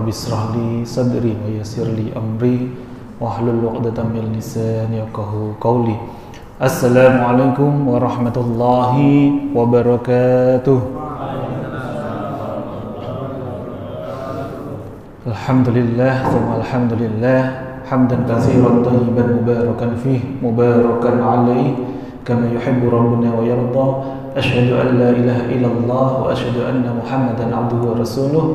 Rabbi israh li sadri wa yassir li amri wahlul 'uqdatam min lisani yafqahu qawli. Assalamualaikum warahmatullahi wabarakatuh. Alhamdulillah, thumma alhamdulillah, hamdan katsiran thayyiban mubarakan fih, mubarakan alaih, kama yuhibbu rabbuna wa yarda. Asyhadu an la ilaha illallah wa asyhadu anna Muhammadan abduhu wa rasuluh.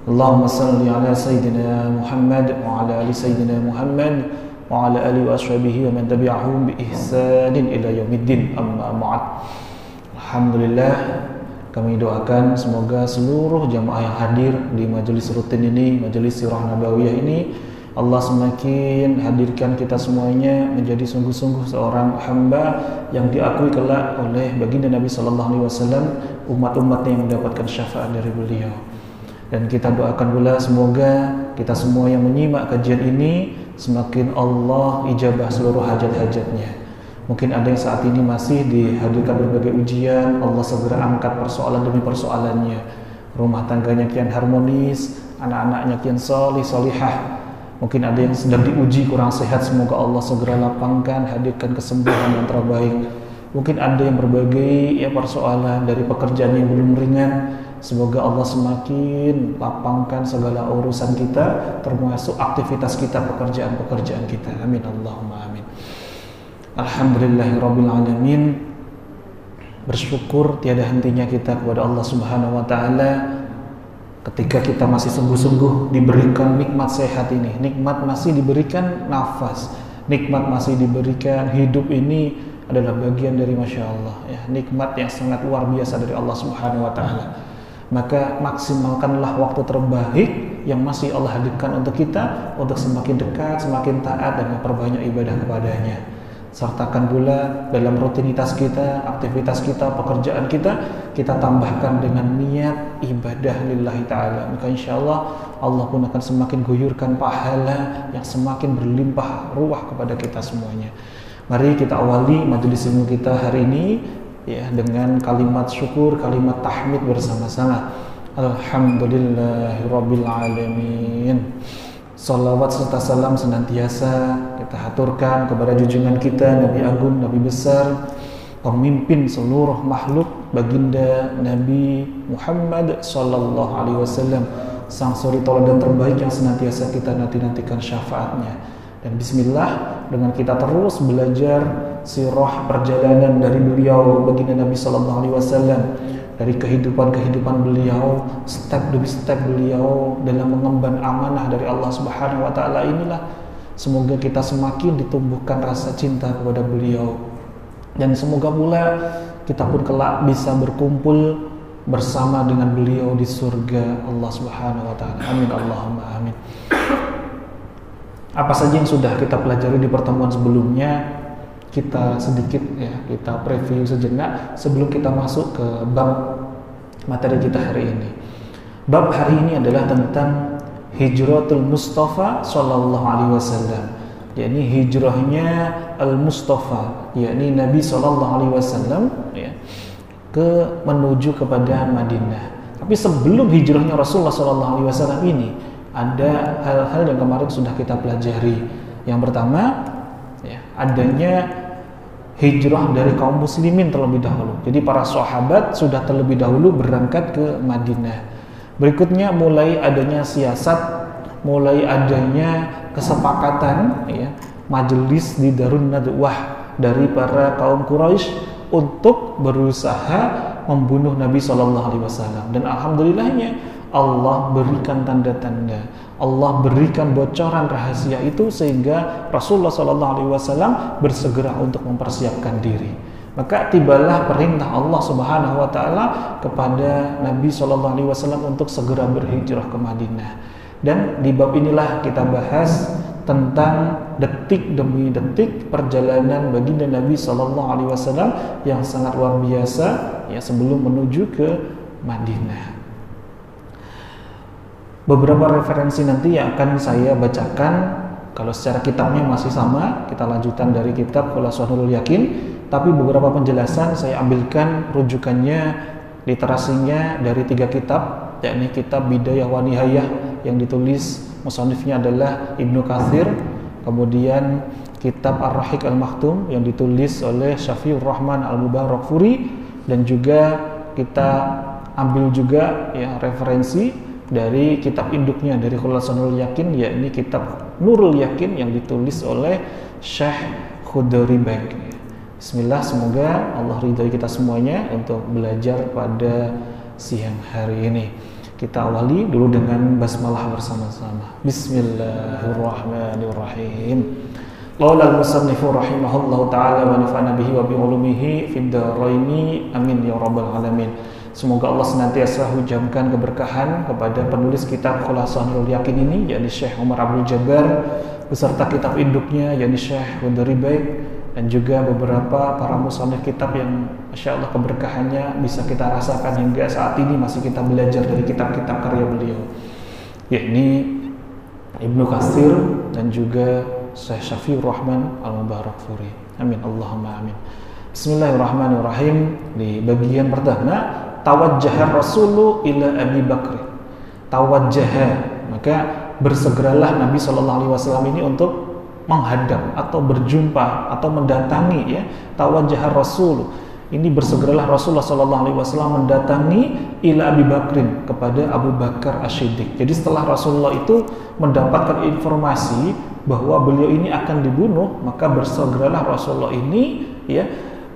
Allahumma salli ala sayyidina Muhammad wa ala ali sayyidina Muhammad wa ala alihi wa ashabihi wa man tabi'ahum bi ihsanin ila yaumiddin, amma ba'd. Alhamdulillah, kami doakan semoga seluruh jamaah yang hadir di majelis rutin ini, majelis sirah nabawiyah ini, Allah semakin hadirkan kita semuanya menjadi sungguh-sungguh seorang hamba yang diakui kelak oleh baginda Nabi sallallahu alaihi wasallam, umat-umatnya yang mendapatkan syafaat dari beliau. Dan kita doakan pula semoga kita semua yang menyimak kajian ini semakin Allah ijabah seluruh hajat-hajatnya. Mungkin ada yang saat ini masih dihadirkan berbagai ujian, Allah segera angkat persoalan demi persoalannya. Rumah tangganya kian harmonis, anak-anaknya kian solih, solihah. Mungkin ada yang sedang diuji kurang sehat, semoga Allah segera lapangkan, hadirkan kesembuhan yang terbaik. Mungkin ada yang berbagai persoalan dari pekerjaan yang belum ringan, semoga Allah semakin lapangkan segala urusan kita, termasuk aktivitas kita, pekerjaan-pekerjaan kita. Amin Allahumma amin. Alhamdulillahirabbil alamin. Bersyukur tiada hentinya kita kepada Allah Subhanahu wa taala ketika kita masih sungguh-sungguh diberikan nikmat sehat ini, nikmat masih diberikan nafas, nikmat masih diberikan hidup. Ini adalah bagian dari Masya Allah ya, nikmat yang sangat luar biasa dari Allah Subhanahu wa taala. Maka maksimalkanlah waktu terbaik yang masih Allah hadirkan untuk kita, untuk semakin dekat, semakin taat dan memperbanyak ibadah kepadanya. Sertakan pula dalam rutinitas kita, aktivitas kita, pekerjaan kita, kita tambahkan dengan niat ibadah lillahi ta'ala. Maka insya Allah, Allah pun akan semakin guyurkan pahala yang semakin berlimpah ruah kepada kita semuanya. Mari kita awali majelis ilmu kita hari ini ya dengan kalimat syukur, kalimat tahmid bersama-sama. Alhamdulillahirabbil alamin. Salawat serta salam senantiasa kita haturkan kepada junjungan kita Nabi Agung, Nabi besar, pemimpin seluruh makhluk, baginda Nabi Muhammad sallallahu alaihi wasallam, sang suri tauladan terbaik yang senantiasa kita nanti-nantikan syafaatnya. Dan bismillah, dengan kita terus belajar sirah perjalanan dari beliau baginda Nabi sallallahu alaihi wasallam, dari kehidupan beliau, step demi step beliau dalam mengemban amanah dari Allah Subhanahu wa taala inilah, semoga kita semakin ditumbuhkan rasa cinta kepada beliau, dan semoga pula kita pun kelak bisa berkumpul bersama dengan beliau di surga Allah Subhanahu wa taala. Amin Allahumma amin. Apa saja yang sudah kita pelajari di pertemuan sebelumnya, kita sedikit ya, kita preview sejenak sebelum kita masuk ke bab materi kita hari ini. Bab hari ini adalah tentang hijratul Mustafa sallallahu alaihi wasallam, yakni hijrahnya al-Mustafa, yakni Nabi sallallahu alaihi wasallam ya, menuju kepada Madinah. Tapi sebelum hijrahnya Rasulullah sallallahu alaihi wasallam ini, ada hal-hal yang kemarin sudah kita pelajari. Yang pertama ya, adanya hijrah dari kaum muslimin terlebih dahulu. Jadi para sahabat sudah terlebih dahulu berangkat ke Madinah. Berikutnya mulai adanya siasat, mulai adanya kesepakatan ya, majelis di Darun Nadwah dari para kaum Quraisy untuk berusaha membunuh Nabi sallallahu alaihi wasallam. Dan alhamdulillahnya Allah berikan tanda-tanda, Allah berikan bocoran rahasia itu sehingga Rasulullah SAW bersegera untuk mempersiapkan diri. Maka tibalah perintah Allah Subhanahu wa taala kepada Nabi SAW untuk segera berhijrah ke Madinah. Dan di bab inilah kita bahas tentang detik demi detik perjalanan baginda Nabi SAW yang sangat luar biasa ya, sebelum menuju ke Madinah. Beberapa referensi nanti yang akan saya bacakan, kalau secara kitabnya masih sama, kita lanjutan dari kitab Khulasatul Yakin, tapi beberapa penjelasan saya ambilkan rujukannya, literasinya dari 3 kitab, yakni kitab Bidayah wa Nihayah yang ditulis musannifnya adalah Ibnu Katsir. Kemudian kitab Ar-Rahiq Al-Maktum yang ditulis oleh Syafiur Rahman Al-Mubarakfuri, dan juga kita ambil juga ya referensi dari kitab induknya dari Khulasanul Yakin, yakni kitab Nurul Yakin yang ditulis oleh Syekh Khudari Baik. Bismillah, semoga Allah ridhai kita semuanya untuk belajar pada siang hari ini. Kita awali dulu dengan basmalah bersama-sama. Bismillahirrahmanirrahim. Qala al-musannifu rahimahullahu ta'ala wa nafa'ana bihi wa bi ulumihi fid dharaini amin ya rabbal alamin. Semoga Allah senantiasa hujamkan keberkahan kepada penulis kitab Khulasanul Yakin ini, yakni Syekh Umar Abdul Jabbar, beserta kitab induknya yakni Syekh Khudari Baik, dan juga beberapa para musannif kitab yang Masya Allah keberkahannya bisa kita rasakan hingga saat ini masih kita belajar dari kitab-kitab karya beliau, yakni Ibnu Katsir dan juga Syekh Syafiur Rahman Al-Mubarakfuri. Amin Allahumma amin. Bismillahirrahmanirrahim. Di bagian pertama, tawajjaha Rasulu ila Abi Bakr. Tawajjaha, maka bersegeralah Nabi SAW ini untuk menghadap atau berjumpa atau mendatangi ya. Tawajjaha Rasul, ini bersegeralah Rasulullah SAW mendatangi ila Abi Bakrin, kepada Abu Bakar Asy-Siddiq. Jadi setelah Rasulullah itu mendapatkan informasi bahwa beliau ini akan dibunuh, maka bersegeralah Rasulullah ini ya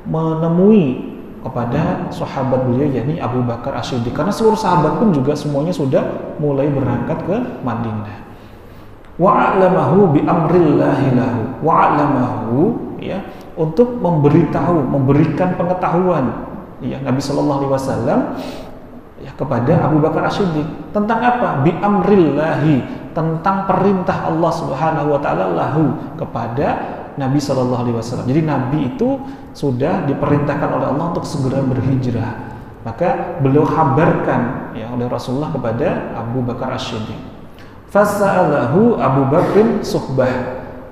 menemui kepada sahabat beliau yakni Abu Bakar Asy-Siddiq, karena seluruh sahabat pun juga semuanya sudah mulai berangkat ke Madinah. Wa'alamahu bi amrillahi lahu, wa'alamahu ya, untuk memberitahu, memberikan pengetahuan ya Nabi sallallahu alaihi wasallam ya kepada Abu Bakar Asy-Siddiq tentang apa? Bi amrillahi, tentang perintah Allah Subhanahu wa taala lahu, kepada Nabi sallallahu alaihi wasallam. Jadi Nabi itu sudah diperintahkan oleh Allah untuk segera berhijrah. Maka beliau kabarkan ya oleh Rasulullah kepada Abu Bakar Asy-Siddiq. Fasa'alahu Abu Bakrin suhbah.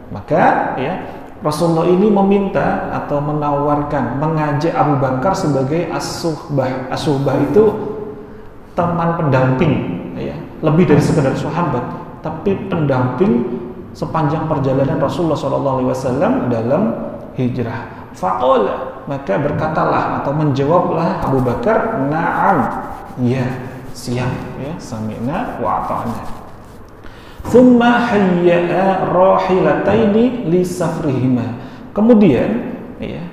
Maka ya Rasulullah ini meminta atau menawarkan, mengajak Abu Bakar sebagai as-suhbah. As-suhbah itu teman pendamping ya, lebih dari sekedar sahabat, tapi pendamping sepanjang perjalanan Rasulullah SAW dalam hijrah. Faqala, maka berkatalah atau menjawablah Abu Bakar, na'am, ya, siap ya, sami'na wa ata'na. Thumma hayya'a rahilataini li safrihima. Kemudian ya,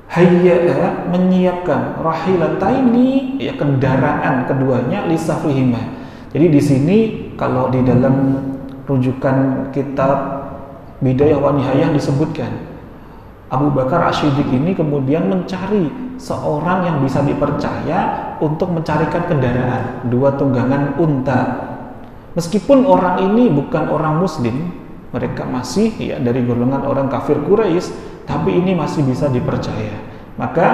hayya'a menyiapkan rahilataini ya, kendaraan keduanya li safrihima. Jadi di sini kalau di dalam rujukan kitab Bidayah wa Nihayah disebutkan Abu Bakar Asy-Siddiq ini kemudian mencari seorang yang bisa dipercaya untuk mencarikan kendaraan, 2 tunggangan unta. Meskipun orang ini bukan orang muslim, mereka masih ya dari golongan orang kafir Quraisy, tapi ini masih bisa dipercaya. Maka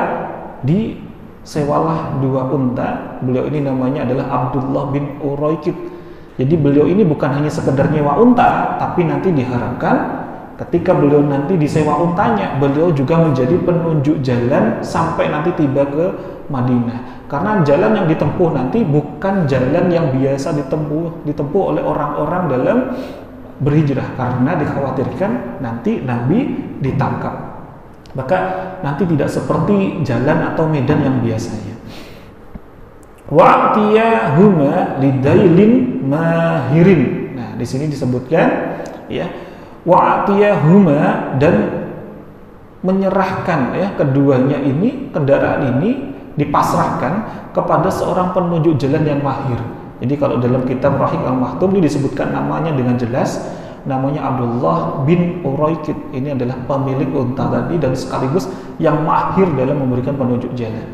disewalah 2 unta. Beliau ini namanya adalah Abdullah bin Uraikid. Jadi beliau ini bukan hanya sekedar nyewa unta, tapi nanti diharapkan ketika beliau nanti disewa untanya, beliau juga menjadi penunjuk jalan sampai nanti tiba ke Madinah. Karena jalan yang ditempuh nanti bukan jalan yang biasa ditempuh oleh orang-orang dalam berhijrah, karena dikhawatirkan nanti Nabi ditangkap. Maka nanti tidak seperti jalan atau medan yang biasanya. Wa'tiyahuma lidailin mahirin. Nah, di sini disebutkan ya, wa'tiyahuma, dan menyerahkan ya keduanya ini, kendaraan ini dipasrahkan kepada seorang penunjuk jalan yang mahir. Jadi kalau dalam kitab Rahiq Al-Maktum ini disebutkan namanya dengan jelas, namanya Abdullah bin Uraikid. Ini adalah pemilik unta tadi dan sekaligus yang mahir dalam memberikan penunjuk jalan.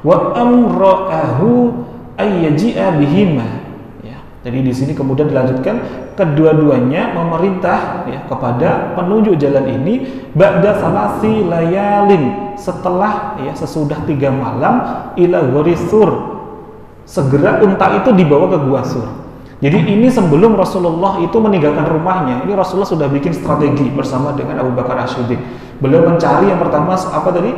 Wa amra'ahu ayyaji'a bihima. Ya, jadi di sini kemudian dilanjutkan, kedua-duanya memerintah ya kepada penunjuk jalan ini ba'da salasi layalin, setelah ya sesudah 3 malam, ila ghori Sur, segera unta itu dibawa ke Gua Sur. Jadi ini sebelum Rasulullah itu meninggalkan rumahnya. Ini Rasulullah sudah bikin strategi bersama dengan Abu Bakar Asy-Siddiq. Beliau mencari yang pertama apa tadi?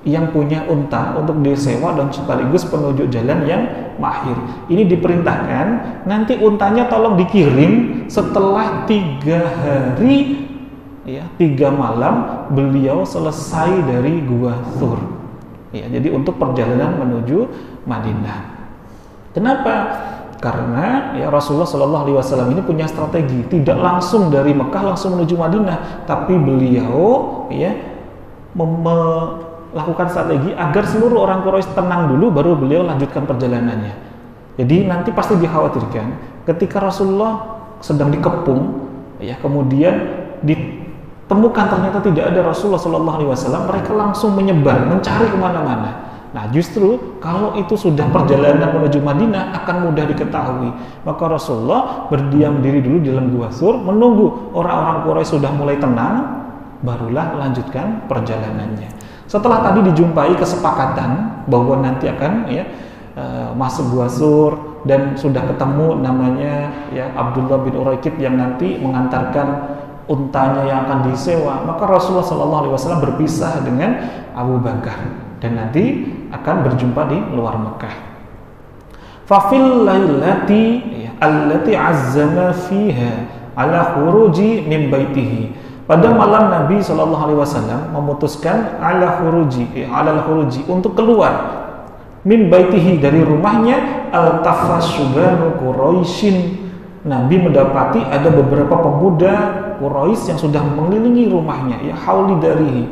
yang punya unta untuk disewa dan sekaligus penunjuk jalan yang mahir. Ini diperintahkan nanti untanya tolong dikirim setelah 3 hari ya, 3 malam beliau selesai dari Gua Thur. Ya, jadi untuk perjalanan menuju Madinah. Kenapa? Karena ya Rasulullah Shallallahu Alaihi Wasallam ini punya strategi, tidak langsung dari Mekah langsung menuju Madinah, tapi beliau ya melakukan strategi agar seluruh orang Quraisy tenang dulu, baru beliau lanjutkan perjalanannya. Jadi nanti pasti dikhawatirkan ketika Rasulullah sedang dikepung, ya kemudian ditemukan ternyata tidak ada Rasulullah Shallallahu Alaihi Wasallam, mereka langsung menyebar mencari kemana-mana. Nah justru kalau itu sudah perjalanan menuju Madinah akan mudah diketahui. Maka Rasulullah berdiam diri dulu di dalam Gua Thur, menunggu orang-orang Quraisy sudah mulai tenang, barulah lanjutkan perjalanannya. Setelah tadi dijumpai kesepakatan bahwa nanti akan ya masuk Gua Thur dan sudah ketemu namanya ya Abdullah bin Uraikid yang nanti mengantarkan untanya yang akan disewa, maka Rasulullah SAW berpisah dengan Abu Bakar dan nanti akan berjumpa di luar Mekah. Fafil lailati allati azzama fiha ala khuruji min baitihi. Pada malam Nabi SAW memutuskan ala khuruji untuk keluar min baitihi dari rumahnya al-tafasyubanu Quraisyin. Nabi mendapati ada beberapa pemuda Quraisy yang sudah mengelilingi rumahnya, ya hauli darihi,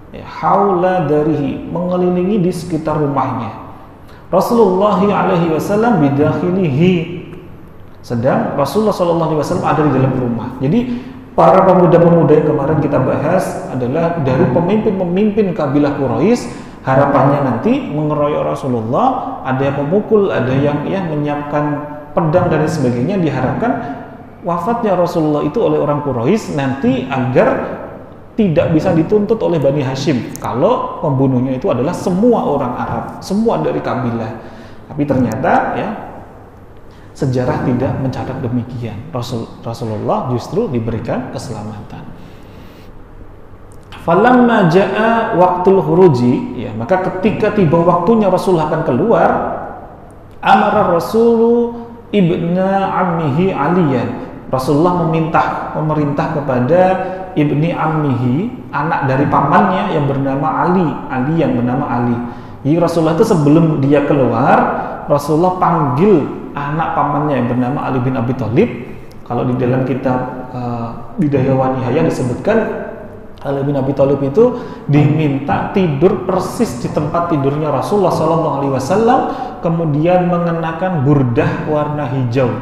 ya haula darihi, mengelilingi di sekitar rumahnya. Rasulullah alaihi wasallam bidakhilihi, sedang Rasulullah sallallahu alaihi wasallam ada di dalam rumah. Jadi para pemuda-pemuda yang kemarin kita bahas adalah dari pemimpin-pemimpin kabilah Quraisy, harapannya nanti mengeroyok Rasulullah, ada yang memukul, ada yang ya menyiapkan pedang dan sebagainya. Diharapkan wafatnya Rasulullah itu oleh orang Quraisy nanti agar tidak bisa dituntut oleh Bani Hashim kalau pembunuhnya itu adalah semua orang Arab, semua dari kabilah. Tapi ternyata ya sejarah tidak mencatat demikian. Rasulullah justru diberikan keselamatan. Falamma jaa waqtul khuruji, ya maka ketika tiba waktunya Rasulullah akan keluar, amara Rasulu ibna ammihi Aliyan. Rasulullah memerintah kepada ibni ammihi, anak dari pamannya yang bernama Ali yang bernama Ali. Jadi Rasulullah itu sebelum dia keluar, Rasulullah panggil anak pamannya yang bernama Ali bin Abi Thalib. Kalau di dalam kitab Bidayah wa Nihayah disebutkan Ali bin Abi Thalib itu diminta tidur persis di tempat tidurnya Rasulullah SAW, kemudian mengenakan burdah warna hijau,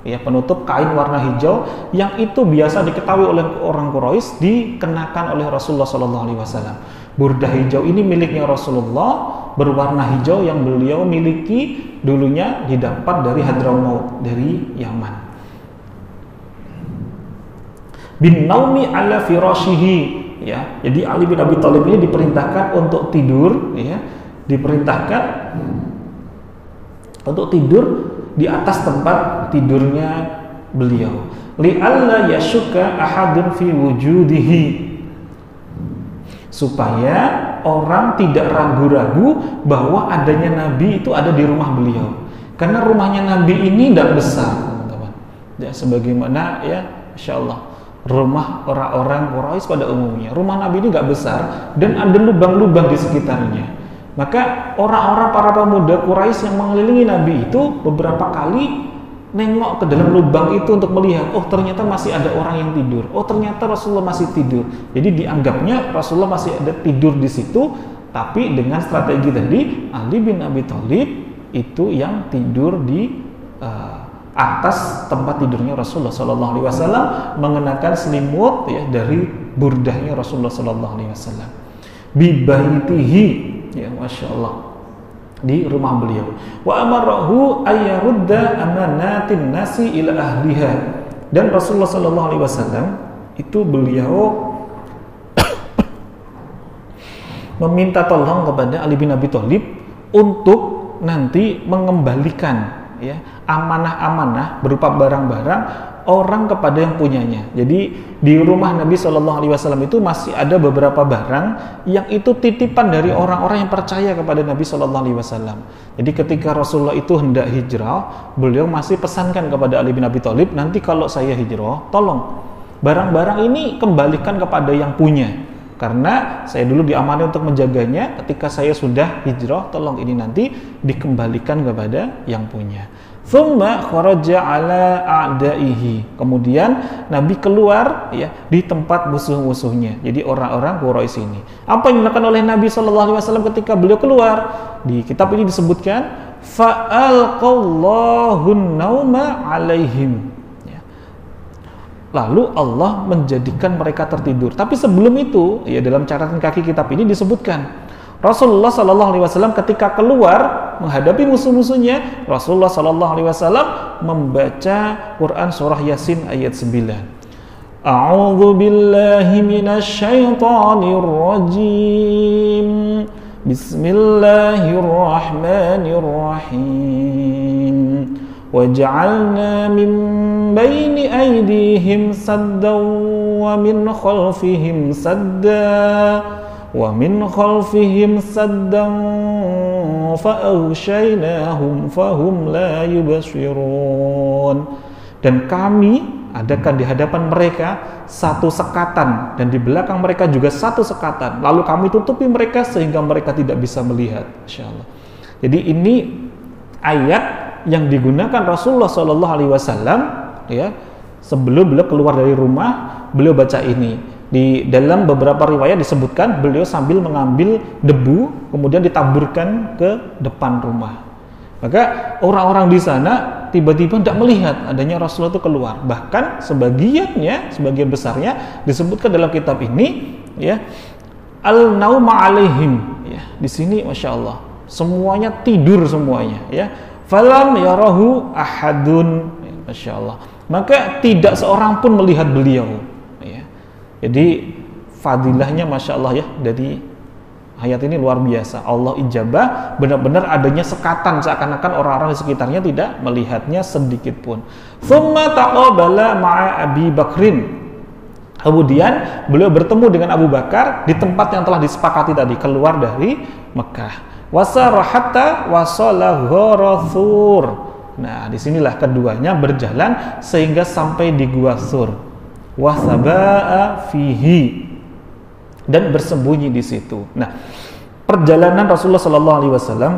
ya penutup kain warna hijau yang itu biasa diketahui oleh orang Quraisy dikenakan oleh Rasulullah SAW. Burdah hijau ini miliknya Rasulullah, berwarna hijau yang beliau miliki dulunya didapat dari Hadramaut, dari Yaman. Bin naumi ala firashihi. Ya, jadi Ali bin Abi Thalib ini diperintahkan untuk tidur, ya, diperintahkan untuk tidur di atas tempat tidurnya beliau. Li'alla yashukka ahadun fi wujudihi, supaya orang tidak ragu-ragu bahwa adanya Nabi itu ada di rumah beliau. Karena rumahnya Nabi ini tidak besar, teman-teman. Ya, sebagaimana ya, insyaallah rumah orang-orang Quraisy pada umumnya, rumah Nabi ini nggak besar dan ada lubang-lubang di sekitarnya. Maka orang-orang para pemuda Quraisy yang mengelilingi Nabi itu beberapa kali nengok ke dalam lubang itu untuk melihat, oh ternyata masih ada orang yang tidur, oh ternyata Rasulullah masih tidur. Jadi dianggapnya Rasulullah masih ada tidur di situ, tapi dengan strategi tadi Ali bin Abi Thalib itu yang tidur di atas tempat tidurnya Rasulullah SAW, mengenakan selimut ya dari burdahnya Rasulullah SAW. Bibaitihi, ya masya Allah, di rumah beliau. Wa amarahu ayyarudda amanatin nasi ila ahliha. Dan Rasulullah SAW itu beliau meminta tolong kepada Ali bin Abi Thalib untuk nanti mengembalikan ya amanah-amanah berupa barang-barang orang kepada yang punyanya. Jadi di rumah Nabi Shallallahu Alaihi Wasallam itu masih ada beberapa barang yang itu titipan dari orang-orang yang percaya kepada Nabi Shallallahu Alaihi Wasallam. Jadi ketika Rasulullah itu hendak hijrah, beliau masih pesankan kepada Ali bin Abi Thalib, nanti kalau saya hijrah, tolong barang-barang ini kembalikan kepada yang punya. Karena saya dulu diamani untuk menjaganya, ketika saya sudah hijrah, tolong ini nanti dikembalikan kepada yang punya. Thumma kharaja ala a'daihi. Kemudian Nabi keluar ya di tempat musuh-musuhnya. Jadi orang-orang Quraisy ini. Apa yang dilakukan oleh Nabi Shallallahu Alaihi Wasallam ketika beliau keluar? Di kitab ini disebutkan fa'alqallahu nauma alaihim. Lalu Allah menjadikan mereka tertidur. Tapi sebelum itu, ya dalam catatan kaki kitab ini disebutkan Rasulullah Shallallahu Alaihi Wasallam ketika keluar menghadapi musuh-musuhnya, Rasulullah Shallallahu Alaihi Wasallam membaca Quran surah Yasin ayat 9. A'udzu billahi minasyaitonir rajim. Bismillahirrahmanirrahim. وَجَعَلْنَا مِنْ بَيْنِ أَيْدِيهِمْ سَدًّا وَمِنْ خَلْفِهِمْ سَدًّا فَأَغْشَيْنَاهُمْ فَهُمْ لَا يُبْصِرُونَ. Dan kami adakan di hadapan mereka satu sekatan, dan di belakang mereka juga satu sekatan. Lalu kami tutupi mereka sehingga mereka tidak bisa melihat. Insyaallah. Jadi ini ayat yang digunakan Rasulullah Shallallahu Alaihi Wasallam ya sebelum beliau keluar dari rumah, beliau baca ini. Di dalam beberapa riwayat disebutkan beliau sambil mengambil debu kemudian ditaburkan ke depan rumah. Maka orang-orang di sana tiba-tiba tidak melihat adanya Rasulullah itu keluar. Bahkan sebagian besarnya disebutkan dalam kitab ini ya al-nauma alaihim ya. Di sini Masya Allah semuanya tidur semuanya ya. Falam yarahu ahadun, Masya Allah. Maka tidak seorang pun melihat beliau. Ya. Jadi fadilahnya Masya Allah ya dari ayat ini luar biasa. Allah ijabah, benar-benar adanya sekatan seakan-akan orang-orang di sekitarnya tidak melihatnya sedikit pun. Thumma taqabala ma'a Abi Bakrin. Kemudian beliau bertemu dengan Abu Bakar di tempat yang telah disepakati tadi, keluar dari Mekah. Wasara hatta wasala Gharathur. Nah, disinilah keduanya berjalan sehingga sampai di Gua Thur. Wasaba'a fihi, dan bersembunyi di situ. Nah, perjalanan Rasulullah Sallallahu Alaihi Wasallam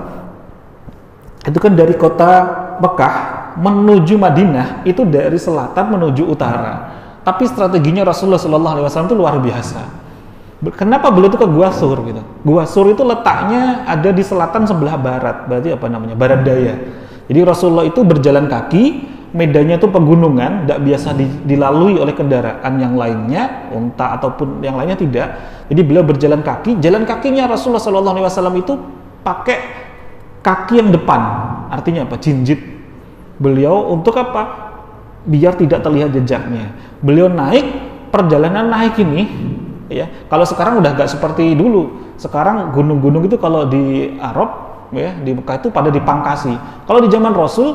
itu kan dari kota Mekah menuju Madinah itu dari selatan menuju utara. Tapi strateginya Rasulullah Sallallahu Alaihi Wasallam itu luar biasa. Kenapa beliau itu ke Gua Thur gitu? Gua Thur itu letaknya ada di selatan sebelah barat, berarti apa namanya? Barat daya. Jadi Rasulullah itu berjalan kaki, medannya itu pegunungan, tidak biasa dilalui oleh kendaraan yang lainnya, unta ataupun yang lainnya tidak. Jadi beliau berjalan kaki, jalan kakinya Rasulullah Shallallahu Alaihi Wasallam itu pakai kaki yang depan, artinya apa? Jinjit. Beliau untuk apa? Biar tidak terlihat jejaknya. Beliau naik, perjalanan naik ini. Ya, kalau sekarang udah nggak seperti dulu. Sekarang gunung-gunung itu kalau di Arab, ya di Mekah itu pada dipangkasi. Kalau di zaman Rasul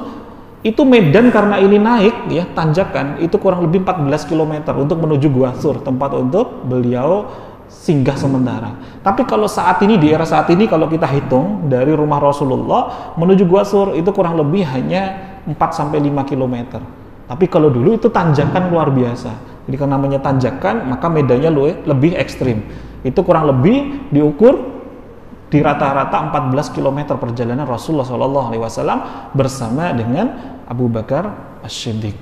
itu medan karena ini naik, ya tanjakan itu kurang lebih 14 km untuk menuju Gua Thur, tempat untuk beliau singgah sementara. Tapi kalau saat ini di era saat ini kalau kita hitung dari rumah Rasulullah menuju Gua Thur itu kurang lebih hanya 4-5 km. Tapi kalau dulu itu tanjakan luar biasa. Jadi karena namanya tanjakan, maka medannya lebih ekstrim. Itu kurang lebih diukur di rata-rata 14 km perjalanan Rasulullah SAW bersama dengan Abu Bakar As-Siddiq.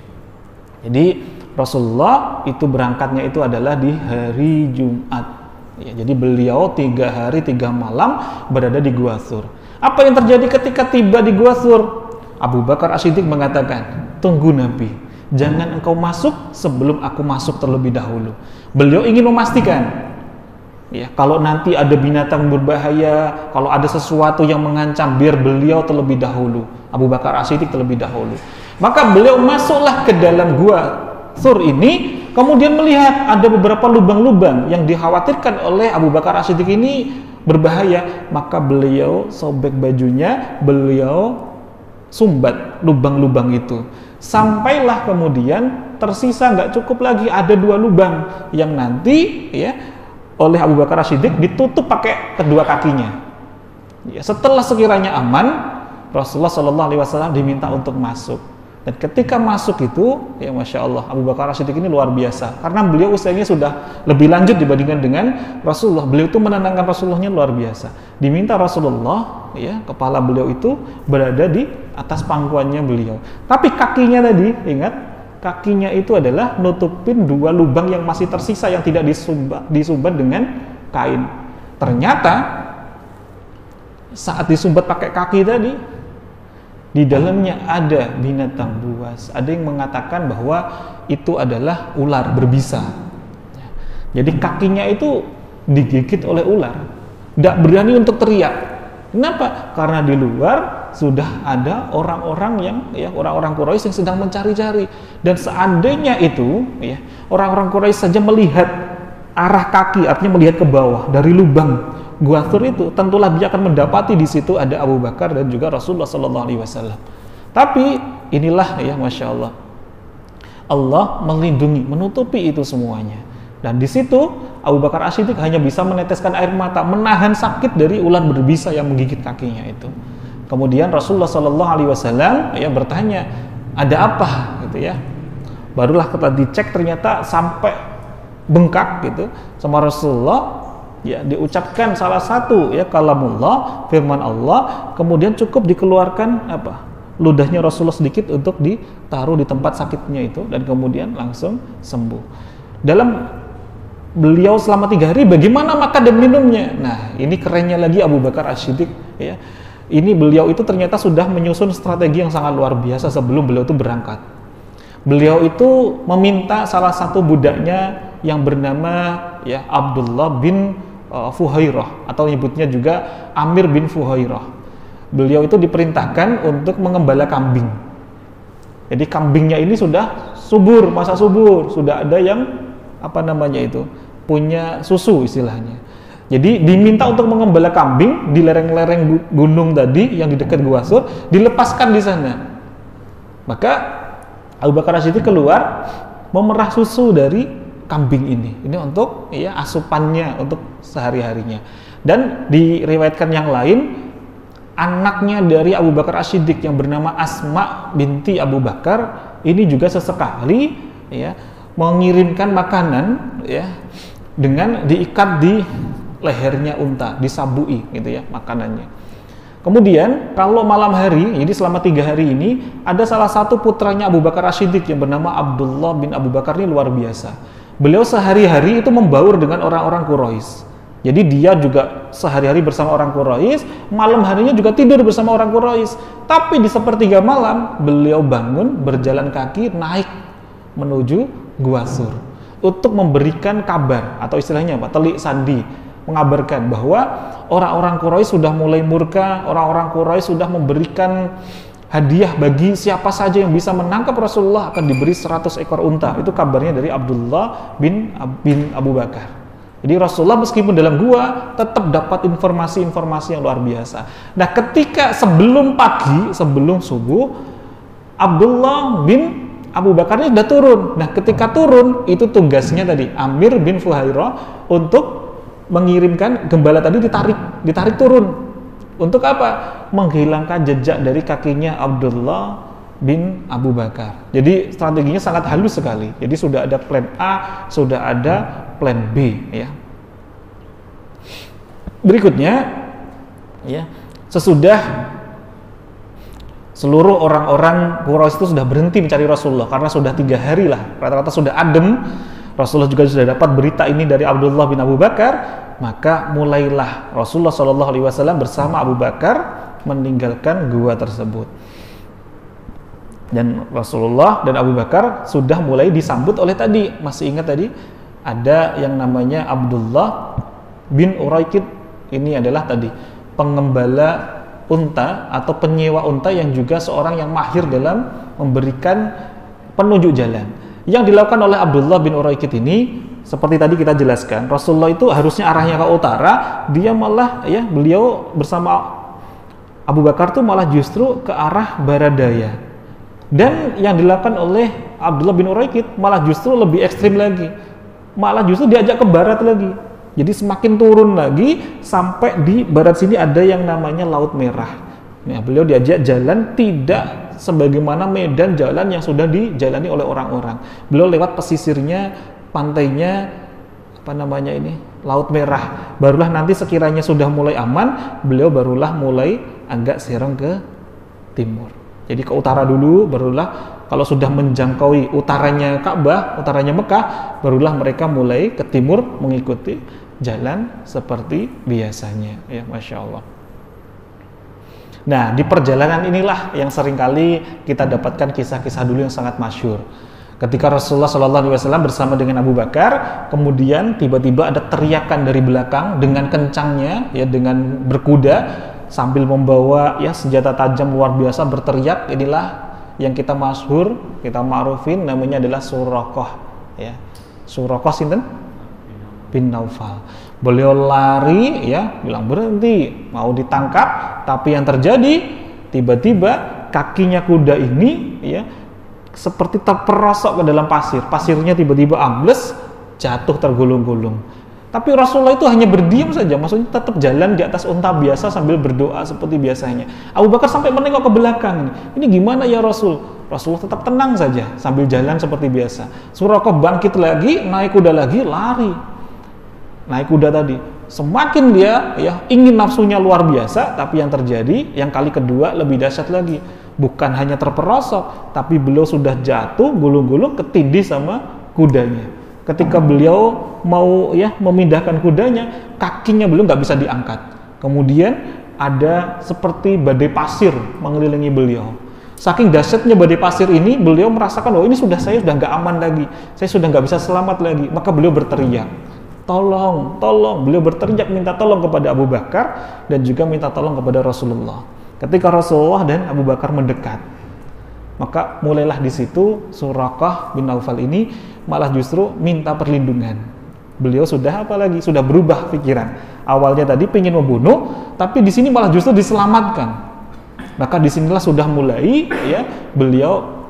Jadi Rasulullah itu berangkatnya itu adalah di hari Jumat. Ya, jadi beliau 3 hari 3 malam berada di Gua Thur. Apa yang terjadi ketika tiba di Gua Thur? Abu Bakar As-Siddiq mengatakan, tunggu Nabi. Jangan engkau masuk sebelum aku masuk terlebih dahulu. Beliau ingin memastikan, ya, kalau nanti ada binatang berbahaya, kalau ada sesuatu yang mengancam, biar beliau terlebih dahulu. Abu Bakar As-Siddiq terlebih dahulu. Maka beliau masuklah ke dalam Gua Thur ini, kemudian melihat ada beberapa lubang-lubang yang dikhawatirkan oleh Abu Bakar As-Siddiq ini berbahaya. Maka beliau sobek bajunya, beliau sumbat lubang-lubang itu. Sampailah kemudian tersisa nggak cukup lagi, ada 2 lubang yang nanti ya oleh Abu Bakar As-Siddiq ditutup pakai kedua kakinya. Ya, setelah sekiranya aman, Rasulullah Shallallahu Alaihi Wasallam diminta untuk masuk. Dan ketika masuk itu, ya Masya Allah, Abu Bakar As-Siddiq ini luar biasa. Karena beliau usianya sudah lebih lanjut dibandingkan dengan Rasulullah. Beliau itu menenangkan Rasulullahnya luar biasa. Diminta Rasulullah, ya kepala beliau itu berada di atas pangkuannya beliau. Tapi kakinya tadi, ingat, kakinya itu adalah nutupin 2 lubang yang masih tersisa yang tidak disumbat dengan kain. Ternyata saat disumbat pakai kaki tadi, di dalamnya ada binatang buas. Ada yang mengatakan bahwa itu adalah ular berbisa. Jadi kakinya itu digigit oleh ular. Tidak berani untuk teriak. Kenapa? Karena di luar sudah ada orang-orang yang orang-orang Quraisy yang sedang mencari-cari. Dan seandainya itu orang-orang Quraisy saja melihat arah kaki, artinya melihat ke bawah dari lubang Gua Thur itu, tentulah dia akan mendapati di situ ada Abu Bakar dan juga Rasulullah Sallallahu Alaihi Wasallam. Tapi inilah ya Masya Allah, Allah melindungi, menutupi itu semuanya. Dan di situ Abu Bakar As-Siddiq hanya bisa meneteskan air mata, menahan sakit dari ular berbisa yang menggigit kakinya itu. Kemudian Rasulullah Sallallahu Alaihi Wasallam bertanya, ada apa gitu ya? Barulah kita dicek, ternyata sampai bengkak gitu sama Rasulullah. Ya, diucapkan salah satu kalamullah, firman Allah, kemudian cukup dikeluarkan ludahnya Rasulullah sedikit untuk ditaruh di tempat sakitnya itu, dan kemudian langsung sembuh. Dalam beliau selama 3 hari, bagaimana makan dan minumnya? Nah, ini kerennya lagi Abu Bakar As-Siddiq ya. Ini beliau itu ternyata sudah menyusun strategi yang sangat luar biasa sebelum beliau itu berangkat. Beliau itu meminta salah satu budaknya yang bernama Abdullah bin Fuhairah, atau nyebutnya juga Amir bin Fuhairah. Beliau itu diperintahkan untuk mengembala kambing. Jadi kambingnya ini sudah subur, masa subur, sudah ada yang punya susu istilahnya. Jadi diminta untuk mengembala kambing di lereng-lereng gunung tadi yang di dekat Gua Thur, dilepaskan di sana. Maka Abu Bakar As-Siddiq keluar memerah susu dari kambing ini untuk asupannya untuk sehari-harinya. Dan diriwayatkan yang lain, anaknya dari Abu Bakar As-Siddiq yang bernama Asma binti Abu Bakar ini juga sesekali mengirimkan makanan dengan diikat di lehernya unta, disabui makanannya. Kemudian kalau malam hari, jadi selama 3 hari ini, ada salah satu putranya Abu Bakar As-Siddiq yang bernama Abdullah bin Abu Bakar, ini luar biasa. Beliau sehari-hari itu membaur dengan orang-orang Quraisy. Jadi dia juga sehari-hari bersama orang Quraisy, malam harinya juga tidur bersama orang Quraisy. Tapi di sepertiga malam, beliau bangun berjalan kaki naik menuju Gua Thur untuk memberikan kabar, atau istilahnya telik sandi, mengabarkan bahwa orang-orang Quraisy sudah mulai murka, orang-orang Quraisy sudah memberikan hadiah bagi siapa saja yang bisa menangkap Rasulullah akan diberi 100 ekor unta. Itu kabarnya dari Abdullah bin Abu Bakar. Jadi Rasulullah meskipun dalam gua tetap dapat informasi-informasi yang luar biasa. Nah, ketika sebelum pagi, sebelum subuh, Abdullah bin Abu Bakar ini sudah turun. Nah, ketika turun, itu tugasnya tadi Amir bin Fuhairah untuk mengirimkan gembala tadi ditarik turun. Untuk apa? Menghilangkan jejak dari kakinya Abdullah bin Abu Bakar. Jadi strateginya sangat halus sekali. Jadi sudah ada plan A, sudah ada plan B Berikutnya sesudah seluruh orang-orang Quraisy itu sudah berhenti mencari Rasulullah karena sudah 3 hari lah, rata-rata sudah adem. Rasulullah juga sudah dapat berita ini dari Abdullah bin Abu Bakar, maka mulailah Rasulullah Shallallahu Alaihi Wasallam bersama Abu Bakar meninggalkan gua tersebut. Dan Rasulullah dan Abu Bakar sudah mulai disambut oleh tadi, masih ingat tadi ada yang namanya Abdullah bin Uraiqid. Ini adalah tadi pengembala unta atau penyewa unta yang juga seorang yang mahir dalam memberikan penunjuk jalan. Yang dilakukan oleh Abdullah bin Uraiqid ini, seperti tadi kita jelaskan, Rasulullah itu harusnya arahnya ke utara, dia malah beliau bersama Abu Bakar tuh malah justru ke arah barat daya. Dan yang dilakukan oleh Abdullah bin Uraiqid malah justru lebih ekstrim lagi. Malah justru diajak ke barat lagi. Jadi semakin turun lagi sampai di barat sini ada yang namanya Laut Merah. Nah, beliau diajak jalan tidak sebagaimana medan jalan yang sudah dijalani oleh orang-orang. Beliau lewat pesisirnya, pantainya, Laut Merah. Barulah nanti sekiranya sudah mulai aman, beliau barulah mulai agak serong ke timur. Jadi ke utara dulu, barulah kalau sudah menjangkaui utaranya Ka'bah, utaranya Mekah, barulah mereka mulai ke timur mengikuti jalan seperti biasanya. Ya, Masya Allah. Nah, di perjalanan inilah yang seringkali kita dapatkan kisah-kisah dulu yang sangat masyhur. Ketika Rasulullah SAW bersama dengan Abu Bakar, kemudian tiba-tiba ada teriakan dari belakang dengan kencangnya, ya, dengan berkuda sambil membawa ya senjata tajam luar biasa berteriak. Inilah yang kita masyhur, kita ma'rufin, namanya adalah Suraqah, ya. Suraqah sinten? Bin Naufal. Beliau lari, ya, bilang berhenti, mau ditangkap, tapi yang terjadi tiba-tiba kakinya kuda ini, ya, seperti terperosok ke dalam pasir. Pasirnya tiba-tiba ambles, jatuh tergulung-gulung. Tapi Rasulullah itu hanya berdiam saja, maksudnya tetap jalan di atas unta biasa sambil berdoa seperti biasanya. Abu Bakar sampai menengok ke belakang. Ini gimana ya Rasul? Rasulullah tetap tenang saja sambil jalan seperti biasa. Suraqah bangkit lagi, naik kuda lagi, lari. Naik kuda tadi. Semakin dia ya ingin nafsunya luar biasa, tapi yang terjadi yang kali kedua lebih dahsyat lagi. Bukan hanya terperosok, tapi beliau sudah jatuh gulung-gulung ketindih sama kudanya. Ketika beliau mau ya memindahkan kudanya, kakinya beliau nggak bisa diangkat. Kemudian ada seperti badai pasir mengelilingi beliau. Saking dahsyatnya badai pasir ini, beliau merasakan bahwa ini saya sudah nggak aman lagi, saya sudah nggak bisa selamat lagi. Maka beliau berteriak, tolong, tolong. Beliau berteriak minta tolong kepada Abu Bakar dan juga minta tolong kepada Rasulullah. Ketika Rasulullah dan Abu Bakar mendekat, maka mulailah di situ Suraqah bin Naufal ini malah justru minta perlindungan. Beliau sudah sudah berubah pikiran. Awalnya tadi ingin membunuh, tapi di sini malah justru diselamatkan. Maka disinilah sudah mulai ya beliau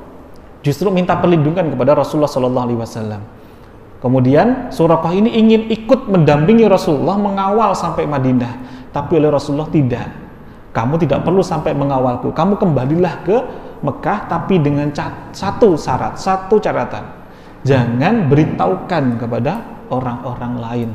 justru minta perlindungan kepada Rasulullah SAW. Kemudian Suraqah ini ingin ikut mendampingi Rasulullah mengawal sampai Madinah, tapi oleh Rasulullah tidak. Kamu tidak perlu sampai mengawalku. Kamu kembalilah ke Mekah, tapi dengan satu syarat, satu catatan. Jangan beritahukan kepada orang-orang lain.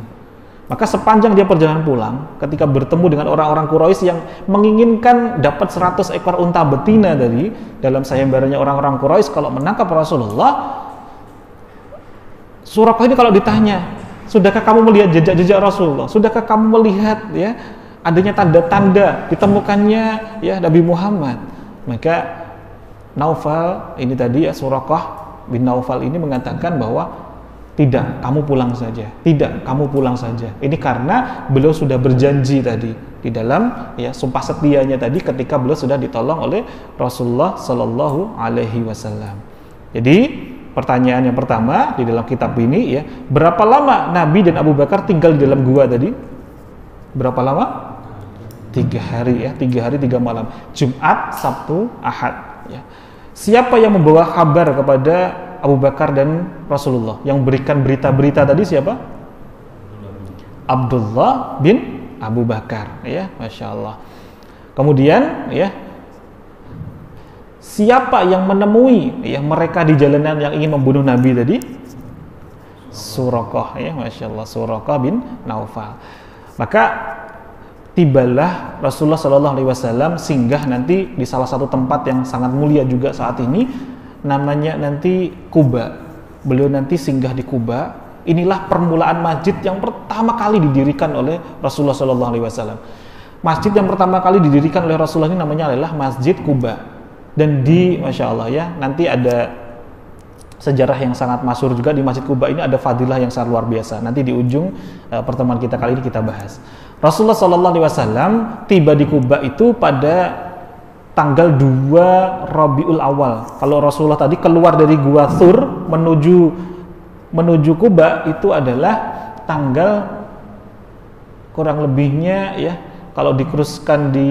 Maka sepanjang dia perjalanan pulang, ketika bertemu dengan orang-orang Quraisy yang menginginkan dapat 100 ekor unta betina dari dalam sayembaranya orang-orang Quraisy kalau menangkap Rasulullah, Suraqah ini kalau ditanya, sudahkah kamu melihat jejak-jejak Rasulullah? Sudahkah kamu melihat ya adanya tanda-tanda ditemukannya ya Nabi Muhammad? Maka Naufal ini tadi ya Suraqah bin Naufal ini mengatakan bahwa tidak, kamu pulang saja. Tidak, kamu pulang saja. Ini karena beliau sudah berjanji tadi di dalam ya sumpah setianya tadi ketika beliau sudah ditolong oleh Rasulullah Sallallahu Alaihi Wasallam. Jadi pertanyaan yang pertama di dalam kitab ini ya, berapa lama Nabi dan Abu Bakar tinggal di dalam gua tadi? Berapa lama? 3 hari ya, 3 hari 3 malam. Jumat, Sabtu, Ahad. Ya. Siapa yang membawa kabar kepada Abu Bakar dan Rasulullah? Yang berikan berita-berita tadi siapa? Abdullah bin Abu Bakar, ya, Masya Allah. Kemudian, ya, siapa yang menemui ya mereka di jalanan yang ingin membunuh Nabi tadi? Suraqah, ya, Masya Allah, Suraqah bin Naufal. Maka tibalah Rasulullah SAW singgah nanti di salah satu tempat yang sangat mulia juga saat ini, namanya nanti Quba. Beliau nanti singgah di Quba. Inilah permulaan masjid yang pertama kali didirikan oleh Rasulullah SAW. Masjid yang pertama kali didirikan oleh Rasulullah ini namanya adalah Masjid Quba. Dan di Masya Allah ya, nanti ada sejarah yang sangat masyhur juga di Masjid Quba ini, ada fadilah yang sangat luar biasa. Nanti di ujung pertemuan kita kali ini kita bahas. Rasulullah SAW tiba di Quba itu pada tanggal 2 Rabiul Awal. Kalau Rasulullah tadi keluar dari Gua Thur menuju Quba itu adalah tanggal kurang lebihnya ya, kalau dikuruskan di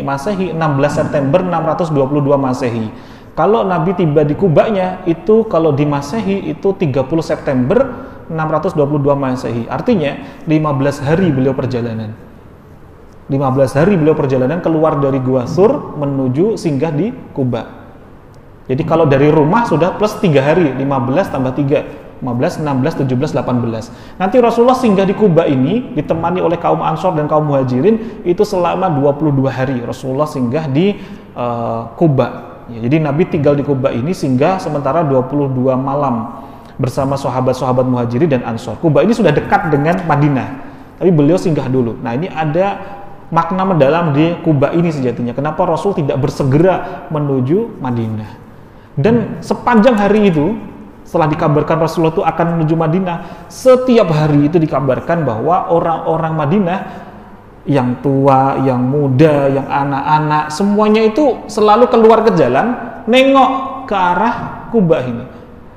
Masehi 16 September 622 Masehi. Kalau Nabi tiba di Kubanya itu kalau di Masehi itu 30 September 622 Masehi. Artinya 15 hari beliau perjalanan. 15 hari beliau perjalanan keluar dari Gua Sur menuju singgah di Kuba. Jadi kalau dari rumah sudah plus 3 hari, 15 tambah 3, 15, 16, 17, 18. Nanti Rasulullah singgah di Kuba ini ditemani oleh kaum Ansor dan kaum Muhajirin itu selama 22 hari Rasulullah singgah di Kuba. Ya, jadi Nabi tinggal di Kuba ini singgah sementara 22 malam bersama sahabat-sahabat Muhajirin dan Ansor. Kuba ini sudah dekat dengan Madinah, tapi beliau singgah dulu. Nah, ini ada makna mendalam di Kuba ini sejatinya. Kenapa Rasul tidak bersegera menuju Madinah? Dan sepanjang hari itu, setelah dikabarkan Rasulullah itu akan menuju Madinah, setiap hari itu dikabarkan bahwa orang-orang Madinah, yang tua, yang muda, yang anak-anak, semuanya itu selalu keluar ke jalan, nengok ke arah Kuba ini.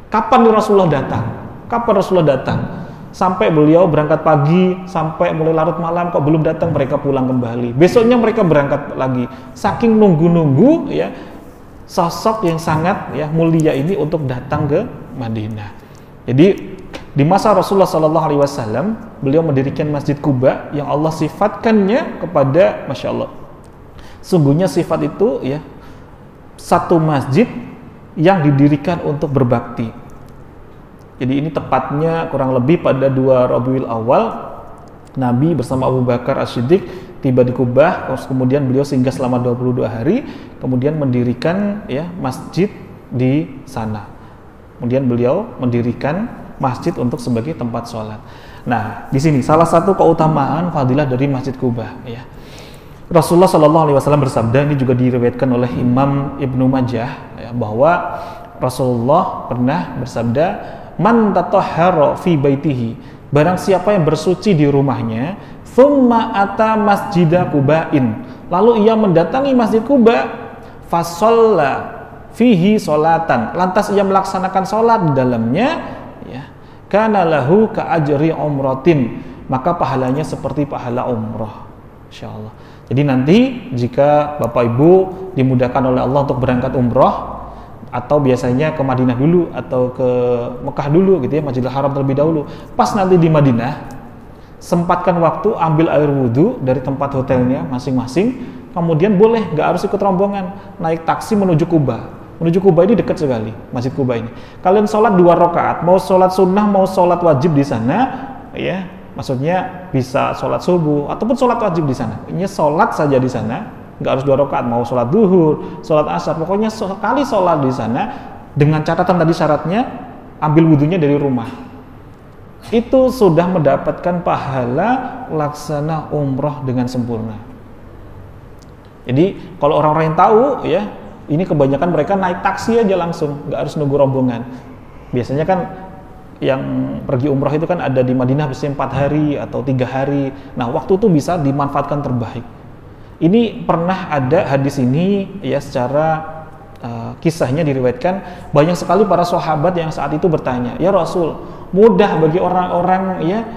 Kapan Rasulullah datang? Kapan Rasulullah datang? Sampai beliau berangkat pagi, sampai mulai larut malam kok belum datang, mereka pulang kembali. Besoknya mereka berangkat lagi. Saking nunggu-nunggu ya, sosok yang sangat ya mulia ini untuk datang ke Madinah. Jadi di masa Rasulullah SAW, beliau mendirikan Masjid Kuba yang Allah sifatkannya kepada, Masya Allah, sungguhnya sifat itu ya satu masjid yang didirikan untuk berbakti. Jadi ini tepatnya kurang lebih pada 2 Rabiul Awal, Nabi bersama Abu Bakar As-Siddiq tiba di Kubah, kemudian beliau singgah selama 22 hari, kemudian mendirikan ya masjid di sana. Kemudian beliau mendirikan masjid untuk sebagai tempat sholat. Nah, di sini salah satu keutamaan fadilah dari Masjid Kubah ya. Rasulullah SAW bersabda, ini juga diriwayatkan oleh Imam Ibnu Majah ya, bahwa Rasulullah pernah bersabda, man tatahhara fi baitihi, barang siapa yang bersuci di rumahnya, thumma ata masjida Kuba'in, lalu ia mendatangi Masjid Kuba, fasalla fihi sholatan, lantas ia melaksanakan sholat di dalamnya, ya, kana lahu ka ajri umratin, maka pahalanya seperti pahala umrah. Insyaallah. Jadi nanti jika Bapak Ibu dimudahkan oleh Allah untuk berangkat umrah, atau biasanya ke Madinah dulu atau ke Mekah dulu gitu ya, Masjidil Haram terlebih dahulu. Pas nanti di Madinah, sempatkan waktu ambil air wudhu dari tempat hotelnya masing-masing, kemudian boleh, nggak harus ikut rombongan, naik taksi menuju Kuba. Menuju Kuba ini dekat sekali, Masjid Kuba ini. Kalian sholat 2 rakaat, mau sholat sunnah, mau sholat wajib di sana, ya, maksudnya bisa sholat subuh ataupun sholat wajib di sana. Ini sholat saja di sana. Nggak harus 2 rakaat, mau sholat duhur, sholat asar, pokoknya sekali sholat di sana dengan catatan tadi syaratnya ambil wudhunya dari rumah. Itu sudah mendapatkan pahala laksana umroh dengan sempurna. Jadi kalau orang-orang yang tahu ya, ini kebanyakan mereka naik taksi aja langsung, nggak harus nunggu rombongan. Biasanya kan yang pergi umroh itu kan ada di Madinah biasanya 4 hari atau 3 hari. Nah, waktu itu bisa dimanfaatkan terbaik. Ini pernah ada hadis ini ya, secara kisahnya diriwayatkan banyak sekali para sahabat yang saat itu bertanya, ya Rasul, mudah bagi orang-orang ya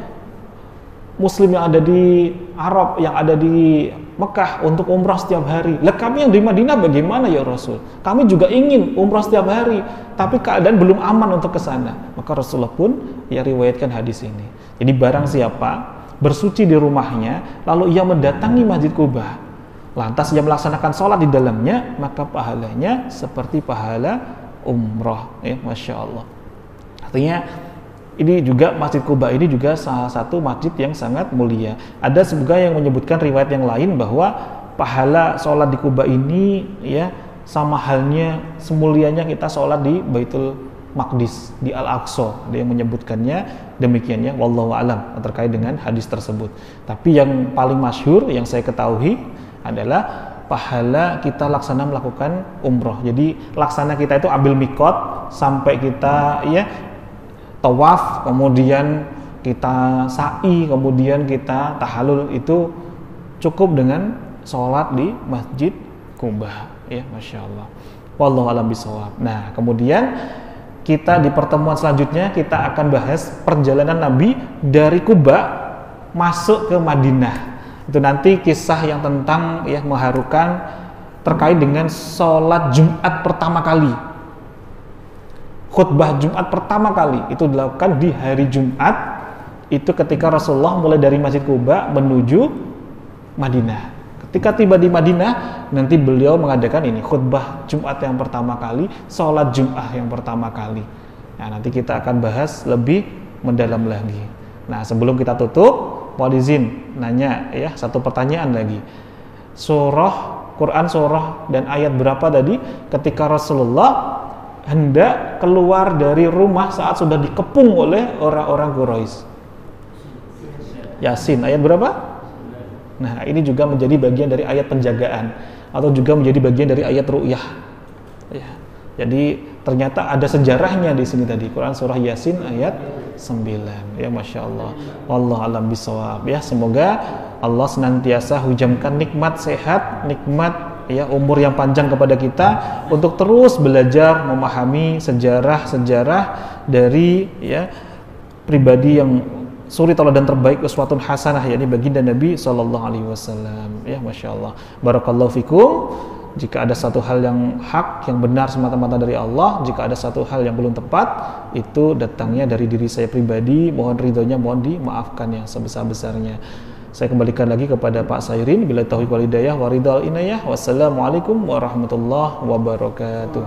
Muslim yang ada di Arab, yang ada di Mekah untuk umrah setiap hari. Lah kami yang di Madinah bagaimana ya Rasul? Kami juga ingin umrah setiap hari, tapi keadaan belum aman untuk ke sana. Maka Rasulullah pun ya riwayatkan hadis ini. Jadi barang siapa bersuci di rumahnya, lalu ia mendatangi Masjid Kuba, lantas ia melaksanakan sholat di dalamnya, maka pahalanya seperti pahala umrah. Ya, Masya Allah. Artinya ini juga Masjid Kuba ini juga salah satu masjid yang sangat mulia. Ada juga yang menyebutkan riwayat yang lain bahwa pahala sholat di Kuba ini ya sama halnya semulianya kita sholat di Baitul Maqdis, di Al-Aqsa. Dia menyebutkannya demikiannya, wallahu a'lam terkait dengan hadis tersebut. Tapi yang paling masyhur yang saya ketahui adalah pahala kita laksana melakukan umroh. Jadi laksana kita itu ambil mikot sampai kita ya tawaf, kemudian kita sa'i, kemudian kita tahalul, itu cukup dengan sholat di Masjid Kuba. Ya, Masya Allah. Wallahu a'lam bishawab. Nah, kemudian kita di pertemuan selanjutnya kita akan bahas perjalanan Nabi dari Kuba masuk ke Madinah. Itu nanti kisah yang tentang ya mengharukan terkait dengan sholat Jumat pertama kali. Khutbah Jumat pertama kali itu dilakukan di hari Jumat, itu ketika Rasulullah mulai dari Masjid Quba menuju Madinah. Ketika tiba di Madinah, nanti beliau mengadakan ini khutbah Jumat yang pertama kali, sholat Jumat yang pertama kali. Nah, nanti kita akan bahas lebih mendalam lagi. Nah, sebelum kita tutup, mohon izin nanya ya, satu pertanyaan lagi. Quran surah dan ayat berapa tadi ketika Rasulullah hendak keluar dari rumah saat sudah dikepung oleh orang-orang Quraisy? Yasin, ayat berapa? Nah, ini juga menjadi bagian dari ayat penjagaan atau juga menjadi bagian dari ayat ru'yah. Ya. Jadi ternyata ada sejarahnya di sini tadi. Quran surah Yasin ayat 9. Ya, Masya Allah. Wallahu a'lam bishawab. Ya, semoga Allah senantiasa hujamkan nikmat sehat, nikmat ya umur yang panjang kepada kita untuk terus belajar memahami sejarah-sejarah dari ya pribadi yang suri tauladan terbaik, uswatun hasanah, yakni baginda Nabi sallallahu alaihi wasallam. Ya, Masya Allah. Barakallahu fikum. Jika ada satu hal yang hak, yang benar semata-mata dari Allah, jika ada satu hal yang belum tepat, itu datangnya dari diri saya pribadi. Mohon ridhonya, mohon dimaafkan yang sebesar-besarnya. Saya kembalikan lagi kepada Pak Sairin. Bila taufiq wal hidayah wa ridhal inayah. Wassalamualaikum warahmatullahi wabarakatuh.